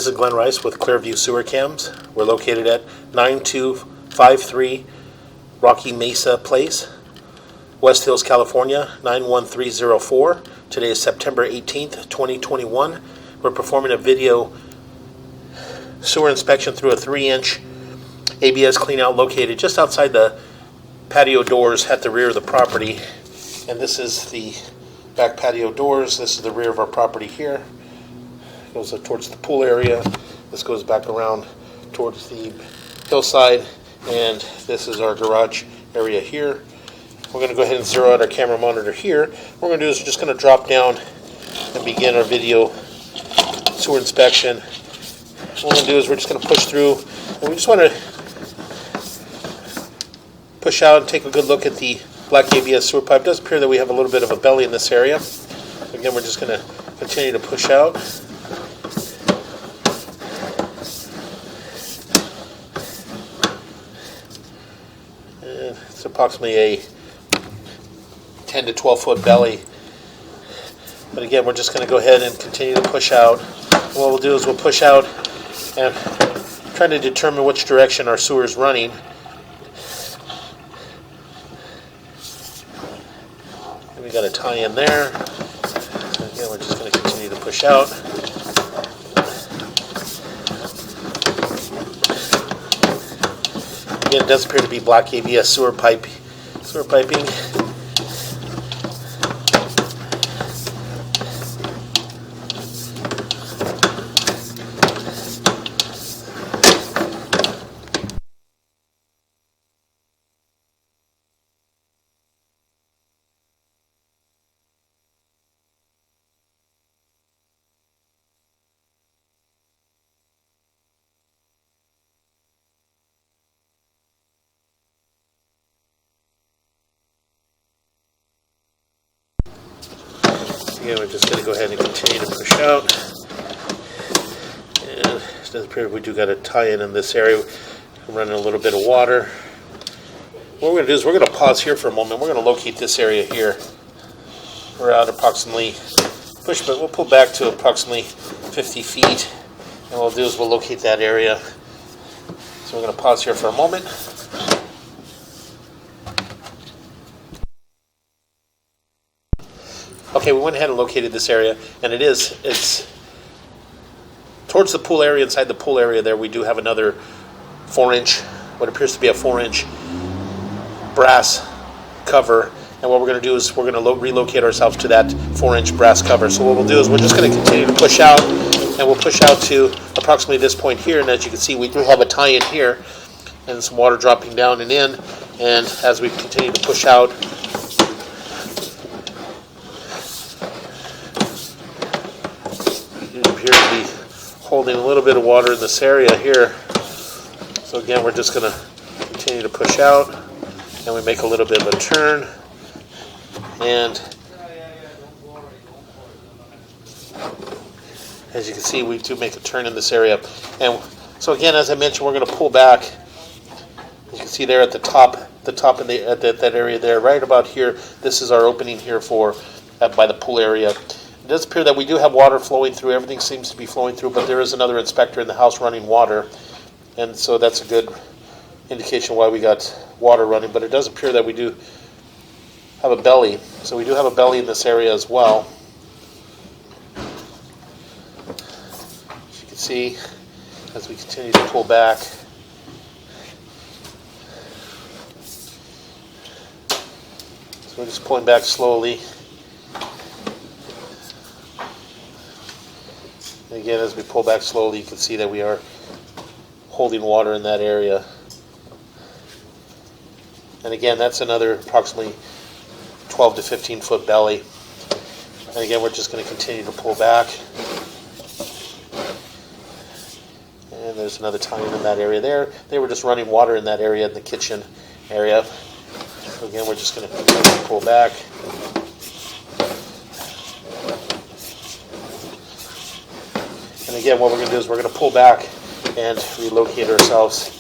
This is Glenn Rice with Clearview Sewer Cams. We're located at 9253 Rocky Mesa Place, West Hills, California, 91304. Today is September 18th, 2021. We're performing a video sewer inspection through a 3-inch ABS cleanout located just outside the patio doors at the rear of the property. And this is the back patio doors. This is the rear of our property here. It goes towards the pool area. This goes back around towards the hillside, and this is our garage area here. We're going to go ahead and zero out our camera monitor here. What we're going to do is we're just going to drop down and begin our video sewer inspection. What we're going to do is we're just going to push through, and we just want to push out and take a good look at the black ABS sewer pipe. It does appear that we have a little bit of a belly in this area. Again, we're just going to continue to push out. It's approximately a 10 to 12 foot belly. But again, we're just going to go ahead and continue to push out. And what we'll do is we'll push out and try to determine which direction our sewer is running. And we got a tie in there. So again, we're just going to continue to push out. Again, it does appear to be black ABS sewer piping. Again, we're just going to go ahead and continue to push out. And it does appear we do got a tie-in in this area. We're running a little bit of water. What we're going to do is we're going to pause here for a moment. We're going to locate this area here. We're out approximately, but we'll pull back to approximately 50 feet. And what we'll do is we'll locate that area. So we're going to pause here for a moment. Okay, we went ahead and located this area, and it's towards the pool area. Inside the pool area there, we do have another 4-inch, what appears to be a 4-inch brass cover. And what we're going to do is we're going to relocate ourselves to that 4-inch brass cover. So what we'll do is we're just going to continue to push out, and we'll push out to approximately this point here. And as you can see, we do have a tie-in here, and some water dropping down and in. And as we continue to push out, appear to be holding a little bit of water in this area here. So again, we're just going to continue to push out, and we make a little bit of a turn, and as you can see, we do make a turn in this area. And so again, as I mentioned, we're going to pull back. You can see there at the top in that area there, right about here. This is our opening here for by the pool area. It does appear that we do have water flowing through. Everything seems to be flowing through, but there is another inspector in the house running water, and so that's a good indication why we got water running. But it does appear that we do have a belly, so we do have a belly in this area as well. As you can see, as we continue to pull back, so we're just pulling back slowly. And again, as we pull back slowly, you can see that we are holding water in that area. And again, that's another approximately 12 to 15 foot belly. And again, we're just going to continue to pull back. And there's another tie-in in that area there. They were just running water in that area, in the kitchen area. So again, we're just going to continue to pull back. And again, what we're going to do is we're going to pull back and relocate ourselves.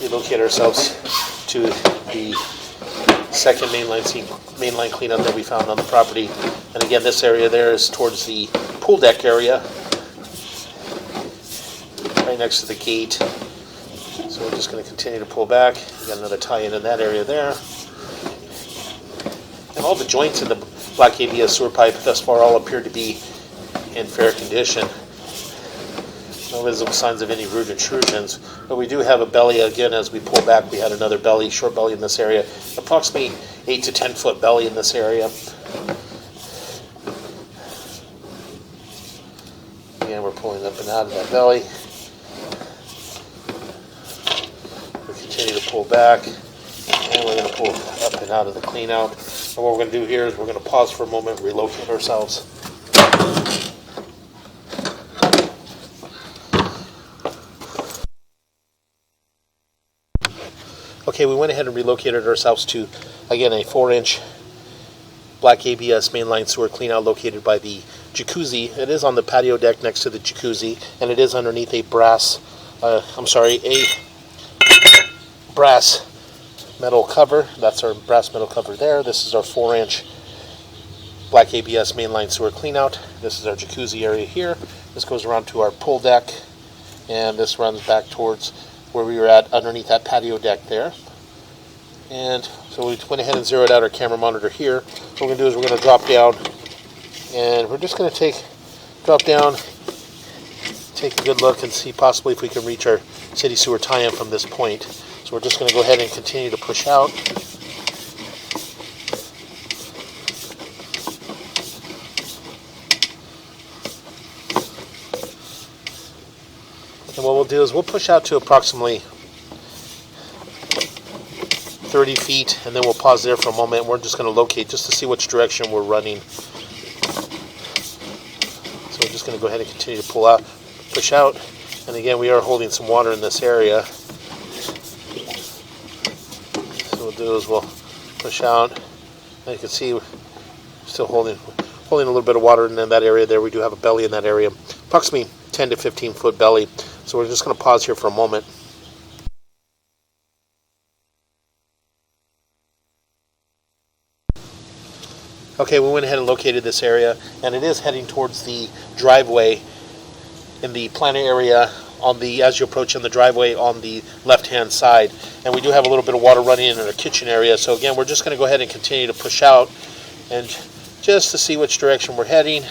Relocate ourselves to the second mainline cleanout that we found on the property. And again, this area there is towards the pool deck area, right next to the gate. So we're just going to continue to pull back. We got another tie-in in that area there. And all the joints in the black ABS sewer pipe thus far all appear to be in fair condition. No visible signs of any root intrusions, but we do have a belly again. As we pull back, we had another belly, short belly in this area, approximately 8 to 10 foot belly in this area. Again, we're pulling up and out of that belly. We continue to pull back, and we're going to pull up and out of the clean out. And what we're going to do here is we're going to pause for a moment, relocate ourselves. Okay, we went ahead and relocated ourselves to, again, a 4-inch black ABS mainline sewer cleanout located by the jacuzzi. It is on the patio deck next to the jacuzzi, and it is underneath a brass metal cover. That's our brass metal cover there. This is our 4-inch black ABS mainline sewer cleanout. This is our jacuzzi area here. This goes around to our pool deck, and this runs back towards where we were at underneath that patio deck there. And so we went ahead and zeroed out our camera monitor here. What we're going to do is we're going to drop down, and we're just going to drop down, take a good look, and see possibly if we can reach our city sewer tie-in from this point. So we're just going to go ahead and continue to push out. And what we'll do is we'll push out to approximately 30 feet, and then we'll pause there for a moment. We're just going to locate just to see which direction we're running. So we're just going to go ahead and continue to push out. And again, we are holding some water in this area. So what we'll do is we'll push out. And you can see we're still holding a little bit of water in that area there. We do have a belly in that area, approximately 10 to 15 foot belly. So we're just going to pause here for a moment. Okay, we went ahead and located this area, and it is heading towards the driveway in the planter area as you approach in the driveway on the left-hand side. And we do have a little bit of water running in our kitchen area. So again, we're just going to go ahead and continue to push out, and just to see which direction we're heading.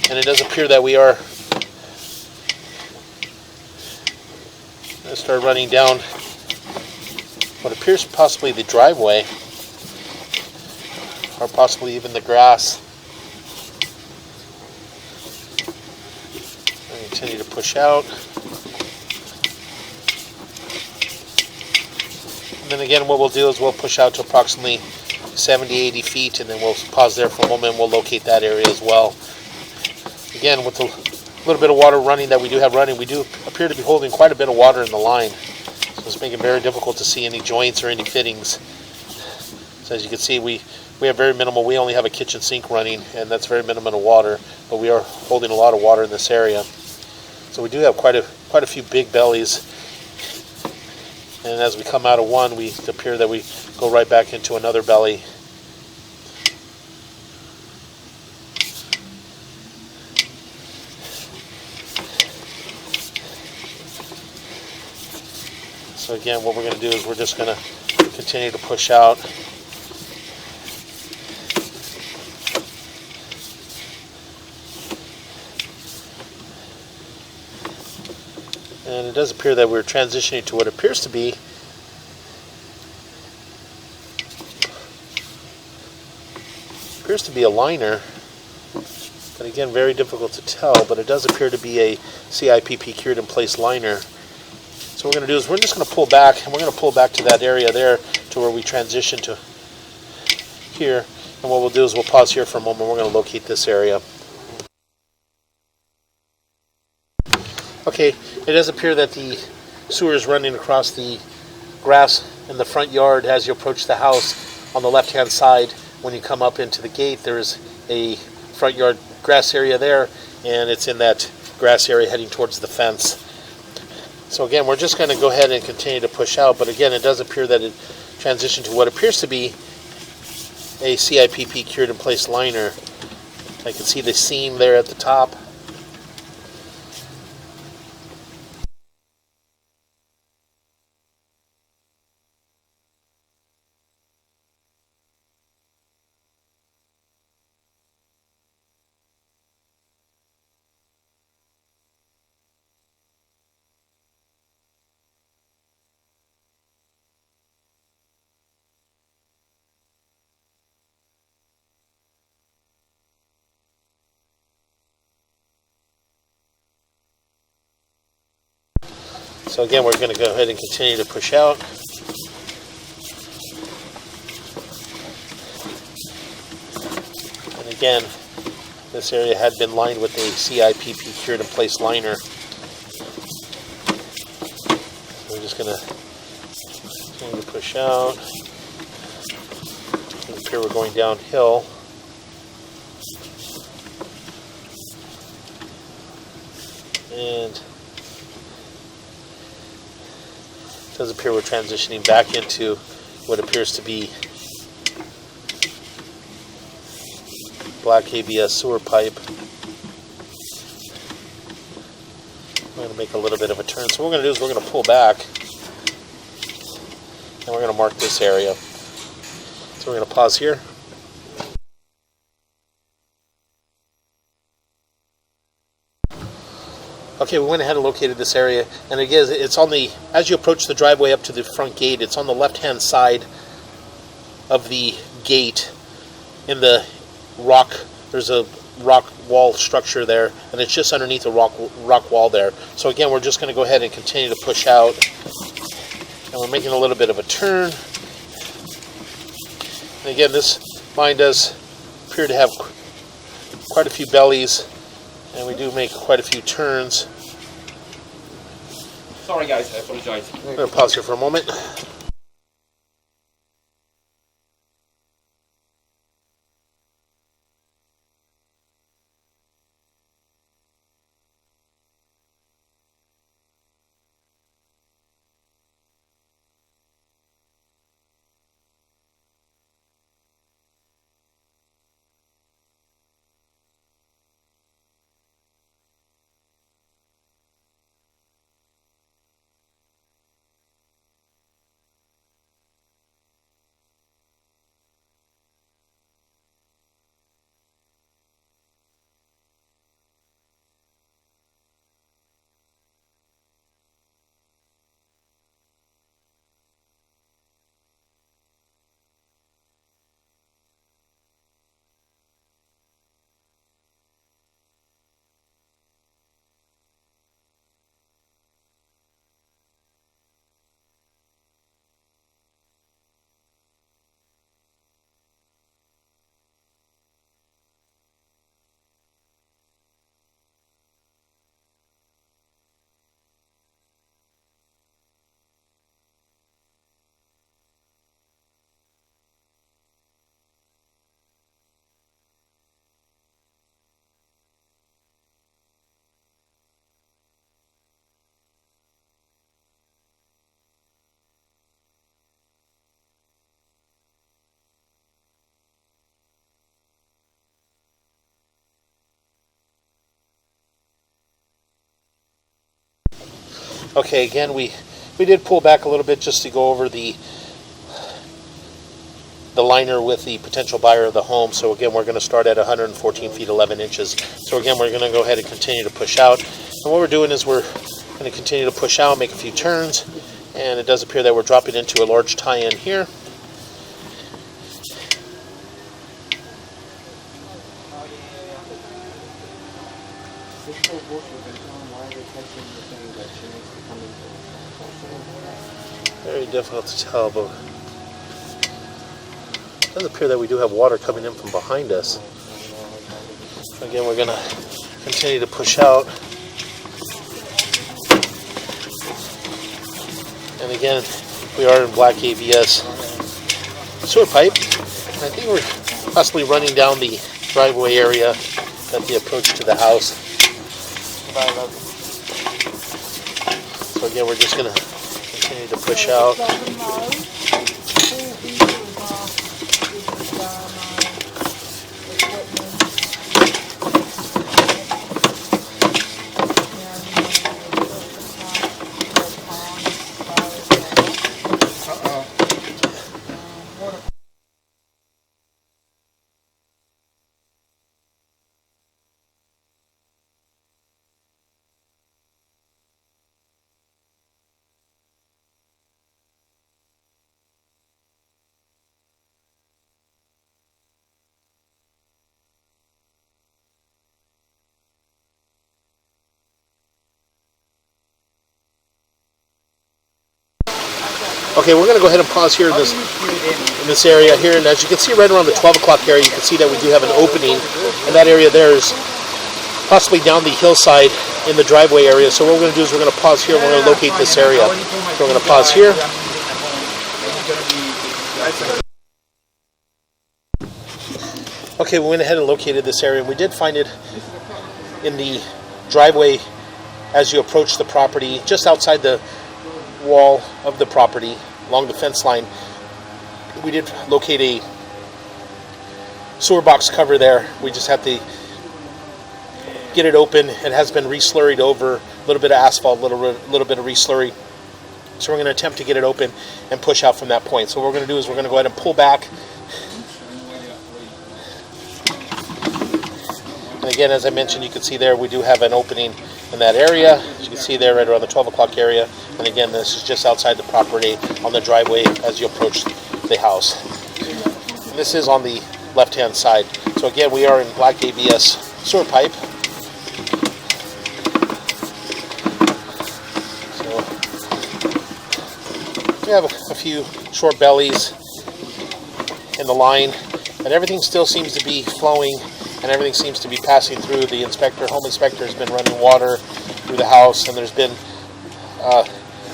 And it does appear that we are going to start running down what appears possibly the driveway, or possibly even the grass. And continue to push out. And then again, what we'll do is we'll push out to approximately 70-80 feet, and then we'll pause there for a moment and we'll locate that area as well. Again, with the little bit of water running that we do have running, we do appear to be holding quite a bit of water in the line. So it's making it very difficult to see any joints or any fittings. So as you can see, we have very minimal. We only have a kitchen sink running, and that's very minimal water, but we are holding a lot of water in this area. So we do have quite a few big bellies, and as we come out of one, it appears that we go right back into another belly. So again, what we're going to do is we're just going to continue to push out. And it does appear that we're transitioning to what appears to be a liner, but again, very difficult to tell, but it does appear to be a CIPP cured in place liner. So what we're going to do is we're just going to pull back, and we're going to pull back to that area there to where we transition to here. And what we'll do is we'll pause here for a moment. We're going to locate this area. Okay, it does appear that the sewer is running across the grass in the front yard as you approach the house. On the left-hand side, when you come up into the gate, there's a front yard grass area there, and it's in that grass area heading towards the fence. So again, we're just going to go ahead and continue to push out, but again, it does appear that transition to what appears to be a CIPP cured in place liner. I can see the seam there at the top. So again, we're going to go ahead and continue to push out. And again, this area had been lined with a CIPP cured in place liner. So we're just going to continue to push out. Up here we're going downhill. And it does appear we're transitioning back into what appears to be black ABS sewer pipe. We're going to make a little bit of a turn. So what we're going to do is we're going to pull back and we're going to mark this area. So we're going to pause here. Okay, we went ahead and located this area, and again, it's on the, as you approach the driveway up to the front gate, it's on the left-hand side of the gate in the rock. There's a rock wall structure there, and it's just underneath a rock wall there. So again, we're just going to go ahead and continue to push out, and we're making a little bit of a turn. And again, this mine does appear to have quite a few bellies, and we do make quite a few turns. Sorry guys, I apologize. I'm going to pause here for a moment. Okay, again, we did pull back a little bit just to go over the liner with the potential buyer of the home. So again, we're going to start at 114 feet 11 inches. So again, we're going to go ahead and continue to push out. And what we're doing is we're going to continue to push out, make a few turns, and it does appear that we're dropping into a large tie-in here. Very difficult to tell, but it does appear that we do have water coming in from behind us. Again, we're going to continue to push out. And again, we are in black ABS sewer pipe. And I think we're possibly running down the driveway area at the approach to the house. So again, we're just going to continue to push out. Okay, we're going to go ahead and pause here in this area here, and as you can see right around the 12 o'clock area, you can see that we do have an opening, and that area there is possibly down the hillside in the driveway area. So what we're going to do is we're going to pause here and we're going to locate this area. So we're going to pause here. Okay, we went ahead and located this area, and we did find it in the driveway as you approach the property, just outside the wall of the property, along the fence line. We did locate a sewer box cover there. We just have to get it open. It has been re-slurried over, a little bit of asphalt, a little bit of re-slurry. So we're going to attempt to get it open and push out from that point. So what we're going to do is we're going to go ahead and pull back. And again, as I mentioned, you can see there we do have an opening in that area. As you can see there right around the 12 o'clock area. And again, this is just outside the property on the driveway as you approach the house. And this is on the left-hand side. So again, we are in black ABS sewer pipe. So we have a few short bellies in the line, and everything still seems to be flowing, and everything seems to be passing through. The home inspector has been running water through the house, and there's been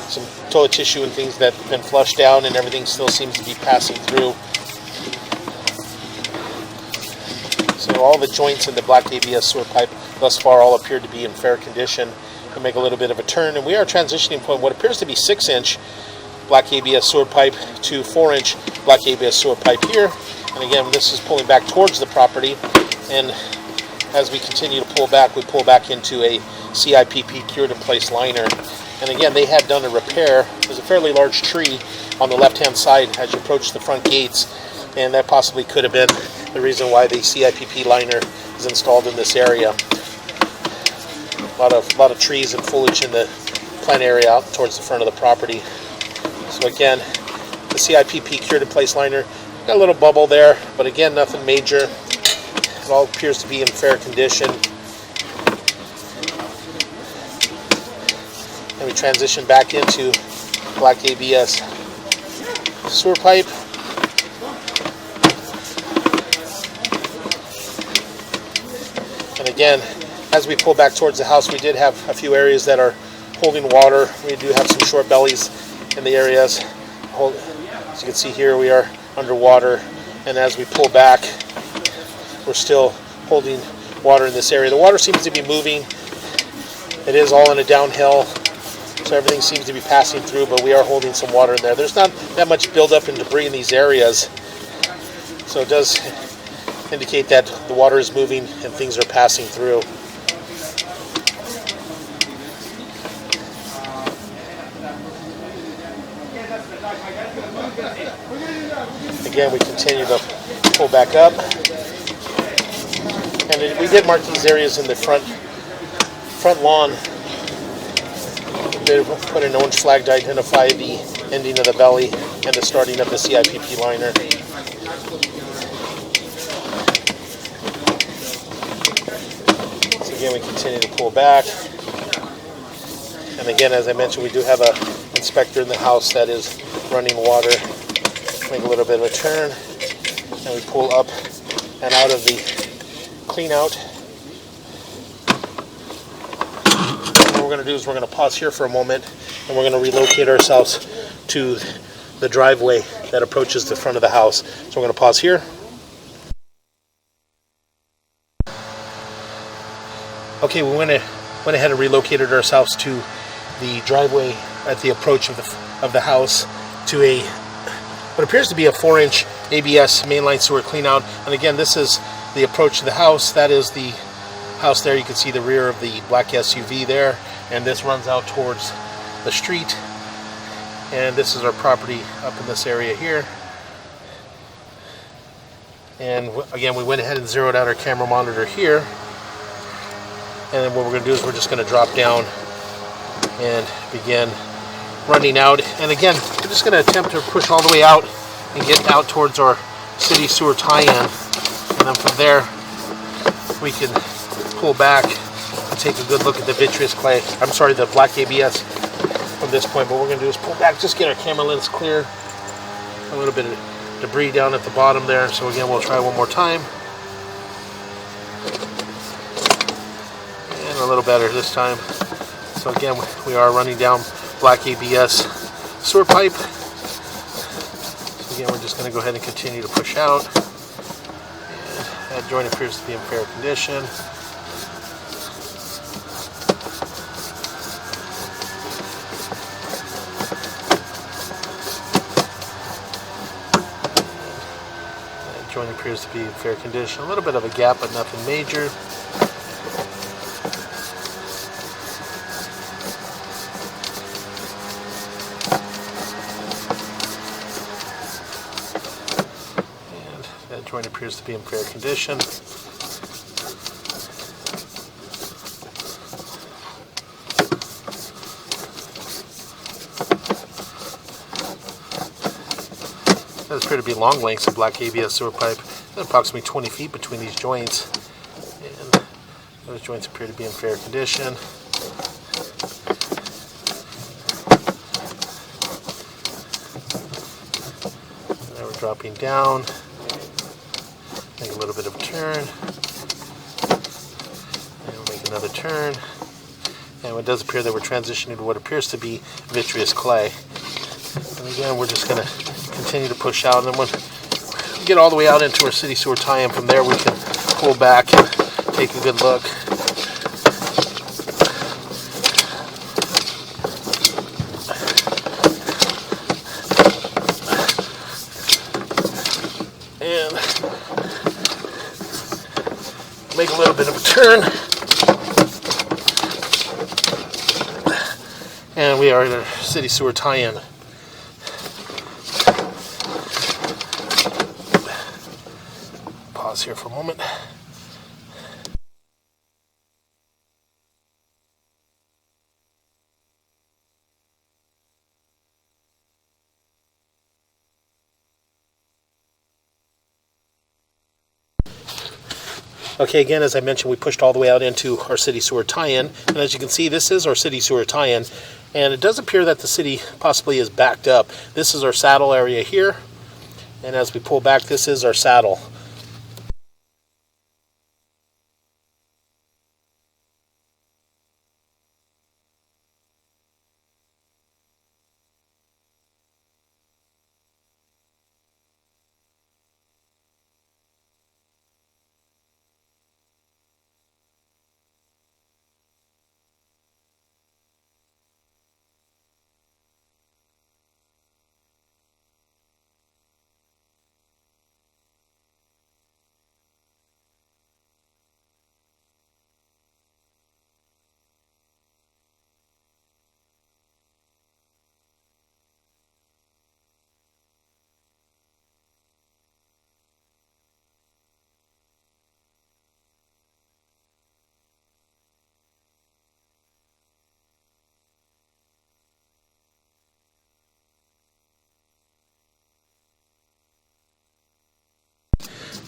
some toilet tissue and things that have been flushed down, and everything still seems to be passing through. So all the joints in the black ABS sewer pipe thus far all appear to be in fair condition. We'll make a little bit of a turn, and we are transitioning from what appears to be 6-inch black ABS sewer pipe to 4-inch black ABS sewer pipe here. And again, this is pulling back towards the property, and as we continue to pull back, we pull back into a CIPP cured in place liner. And again, they had done a repair. There's a fairly large tree on the left-hand side as you approach the front gates, and that possibly could have been the reason why the CIPP liner is installed in this area. A lot of trees and foliage in the plant area out towards the front of the property. So again, the CIPP cured in place liner, got a little bubble there, but again, nothing major. It all appears to be in fair condition. And we transition back into black ABS sewer pipe. And again, as we pull back towards the house, we did have a few areas that are holding water. We do have some short bellies in the areas. As you can see here, we are underwater, and as we pull back, we're still holding water in this area. The water seems to be moving. It is all in a downhill, so everything seems to be passing through, but we are holding some water in there. There's not that much buildup and debris in these areas, so it does indicate that the water is moving and things are passing through. Again, we continue to pull back up, and we did mark these areas in the front lawn. We did put an orange flag to identify the ending of the belly and the starting of the CIPP liner. So again, we continue to pull back, and again, as I mentioned, we do have an inspector in the house that is running water. Make a little bit of a turn, and we pull up and out of the clean out. And what we're going to do is we're going to pause here for a moment, and we're going to relocate ourselves to the driveway that approaches the front of the house. So we're going to pause here. Okay, we went ahead and relocated ourselves to the driveway at the approach of the house to a what appears to be a 4-inch ABS mainline sewer cleanout. And again, this is the approach to the house. That is the house there. You can see the rear of the black SUV there, and this runs out towards the street. And this is our property up in this area here. And again, we went ahead and zeroed out our camera monitor here. And then what we're going to do is we're just going to drop down and begin running out. And again, we're just going to attempt to push all the way out and get out towards our city sewer tie-in. And then from there, we can pull back and take a good look at the vitreous clay. I'm sorry, the black ABS from this point, but what we're going to do is pull back, just get our camera lens clear. A little bit of debris down at the bottom there, so again we'll try one more time. And a little better this time. So again, we are running down black ABS sewer pipe. So again, we're just going to go ahead and continue to push out. And that joint appears to be in fair condition. Joint appears to be in fair condition. A little bit of a gap, but nothing major. And that joint appears to be in fair condition. Those appear to be long lengths of black ABS sewer pipe, approximately 20 feet between these joints. And those joints appear to be in fair condition. And now we're dropping down. Make a little bit of a turn. And we'll make another turn. And it does appear that we're transitioning to what appears to be vitreous clay. And again, we're just going to continue to push out, and then when we get all the way out into our city sewer tie-in, from there we can pull back and take a good look. And make a little bit of a turn. And we are at our city sewer tie-in. Pause here for a moment. Okay, again, as I mentioned, we pushed all the way out into our city sewer tie-in, and as you can see, this is our city sewer tie-in, and it does appear that the city possibly is backed up. This is our saddle area here, and as we pull back, this is our saddle.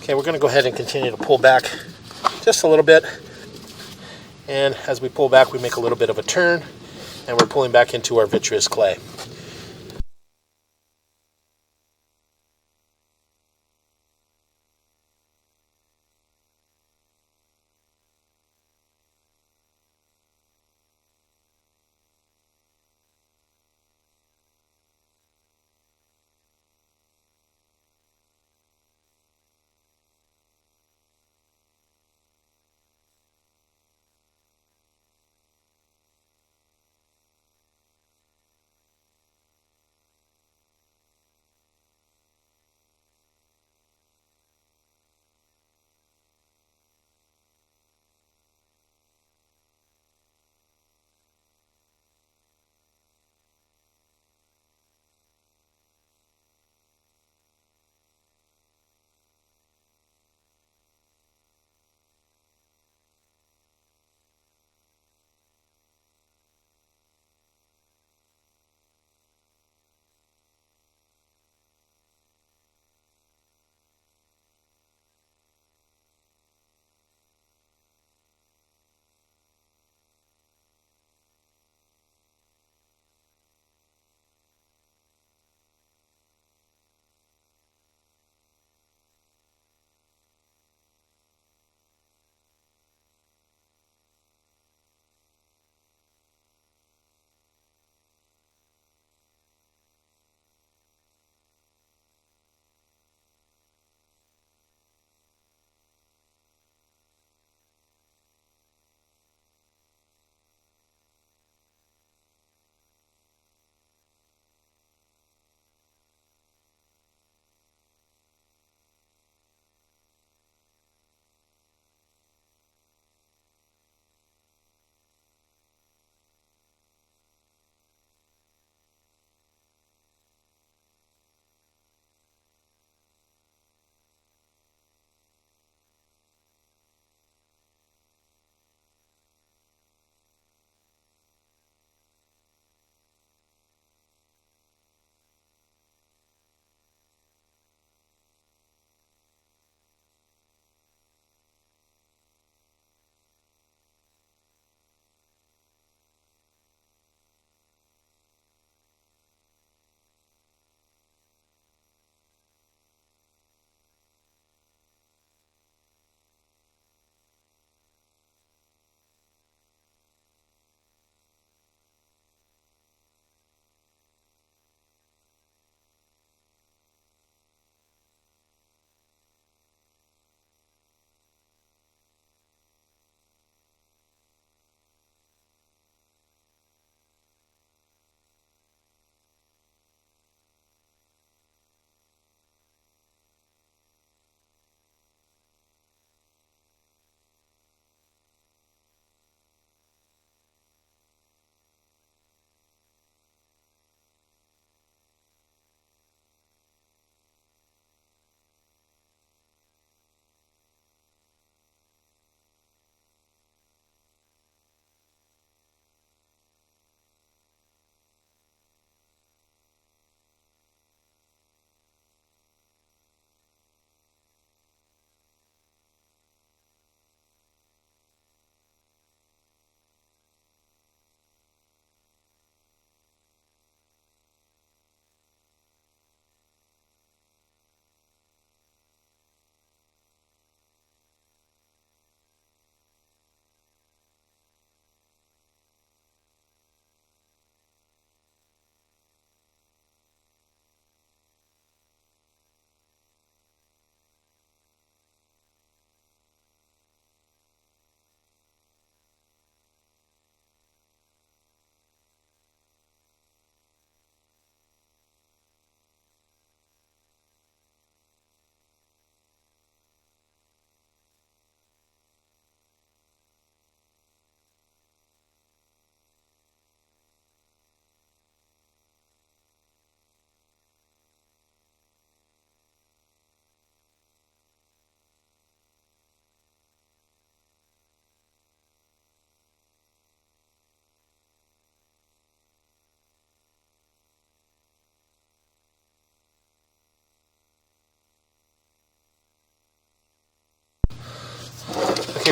Okay, we're going to go ahead and continue to pull back just a little bit. And as we pull back, we make a little bit of a turn, and we're pulling back into our vitreous clay.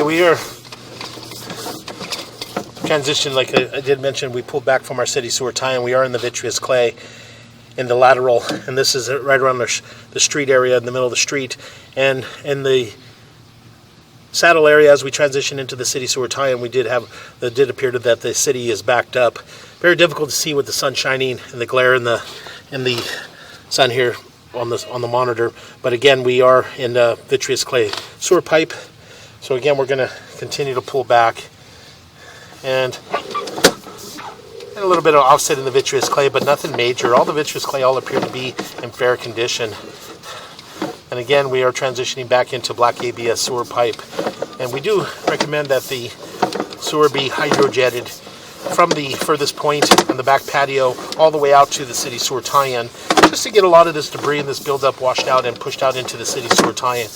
Okay, we are transitioned, like I did mention, we pulled back from our city sewer tie, and we are in the vitreous clay in the lateral, and this is right around the street area in the middle of the street. And in the saddle area, as we transition into the city sewer tie, and it did appear that the city is backed up. Very difficult to see with the sun shining and the glare in the sun here on the monitor. But again, we are in the vitreous clay sewer pipe. So again, we're going to continue to pull back, and a little bit of offset in the vitreous clay, but nothing major. All the vitreous clay all appear to be in fair condition. And again, we are transitioning back into black ABS sewer pipe. And we do recommend that the sewer be hydrojetted from the furthest point on the back patio all the way out to the city sewer tie-in, just to get a lot of this debris and this buildup washed out and pushed out into the city sewer tie-in.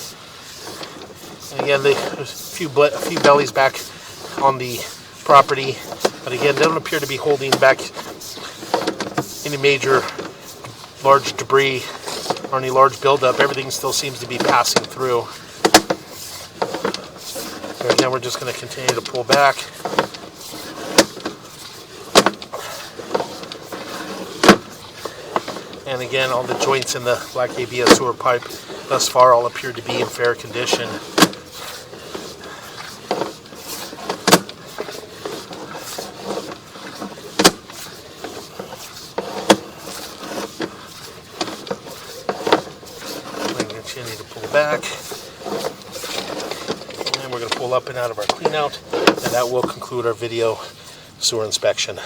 And again, there's a few bellies back on the property, but again, they don't appear to be holding back any major large debris or any large buildup. Everything still seems to be passing through. So again, we're just going to continue to pull back. And again, all the joints in the black ABS sewer pipe thus far all appear to be in fair condition. Continue to pull back, and we're going to pull up and out of our clean out, and that will conclude our video sewer inspection.